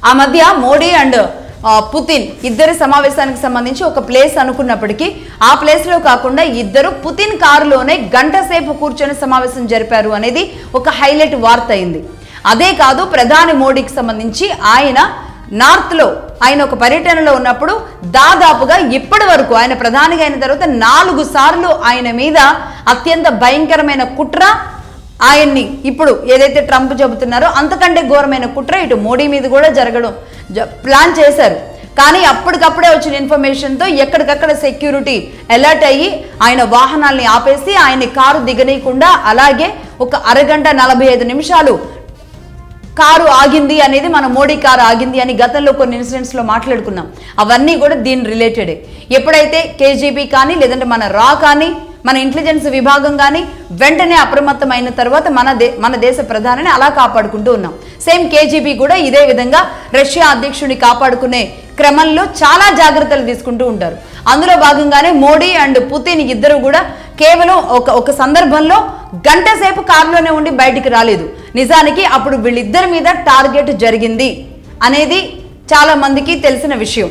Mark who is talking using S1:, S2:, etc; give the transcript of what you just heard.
S1: ఆ మధ్య Modi and Putin ఇద్దరి సమావేశానికి సంబంధించి ఒక ప్లేస్ అనుకున్నప్పటికీ ఆ ప్లేస్ లో కాకుండా ఇద్దరు పుతిన్ కారులోనే గంట సేపు కూర్చొని సమావేశం జరిపారు అనేది ఒక హైలైట్ వార్త అయింది. అదే కాదు, ప్రధాని మోడీకి సంబంధించి ఆయన నార్త్ లో ఆయన ఒక పర్యటనలో ఉన్నప్పుడు దాదాపుగా ఇప్పటి వరకు ఆయన ప్రధానిగా అయిన తర్వాత 4 సార్లు ఆయన మీద అత్యంత భయంకరమైన కుట్ర, ఆయన్ని ఇప్పుడు ఏదైతే ట్రంప్ చెబుతున్నారో అంతకంటే ఘోరమైన కుట్ర ఇటు మోడీ మీద కూడా జరగడం ప్లాన్ చేశారు. కానీ అప్పటికప్పుడే వచ్చిన ఇన్ఫర్మేషన్తో ఎక్కడికక్కడ సెక్యూరిటీ అలర్ట్ అయ్యి ఆయన వాహనాల్ని ఆపేసి ఆయన్ని కారు దిగనీయకుండా అలాగే ఒక అరగంట 45 నిమిషాలు కారు ఆగింది అనేది, మన మోడీ కారు ఆగింది అని గతంలో కొన్ని ఇన్సిడెంట్స్లో మాట్లాడుకున్నాం. అవన్నీ కూడా దీని రిలేటెడే. ఎప్పుడైతే కేజీబీ కానీ లేదంటే మన రా కానీ మన ఇంటెలిజెన్స్ విభాగం కానీ వెంటనే అప్రమత్తమైన తర్వాత మన దేశ ప్రధానిని అలా కాపాడుకుంటూ ఉన్నాం. సేమ్ కేజీబీ కూడా ఇదే విధంగా రష్యా అధ్యక్షుడిని కాపాడుకునే క్రమంలో చాలా జాగ్రత్తలు తీసుకుంటూ ఉంటారు. అందులో భాగంగానే మోడీ అండ్ పుతిన్ ఇద్దరు కూడా కేవలం ఒక సందర్భంలో గంట సేపు కారులోనే ఉండి బయటికి రాలేదు. నిజానికి అప్పుడు వీళ్ళిద్దరి మీద టార్గెట్ జరిగింది అనేది చాలా మందికి తెలిసిన విషయం.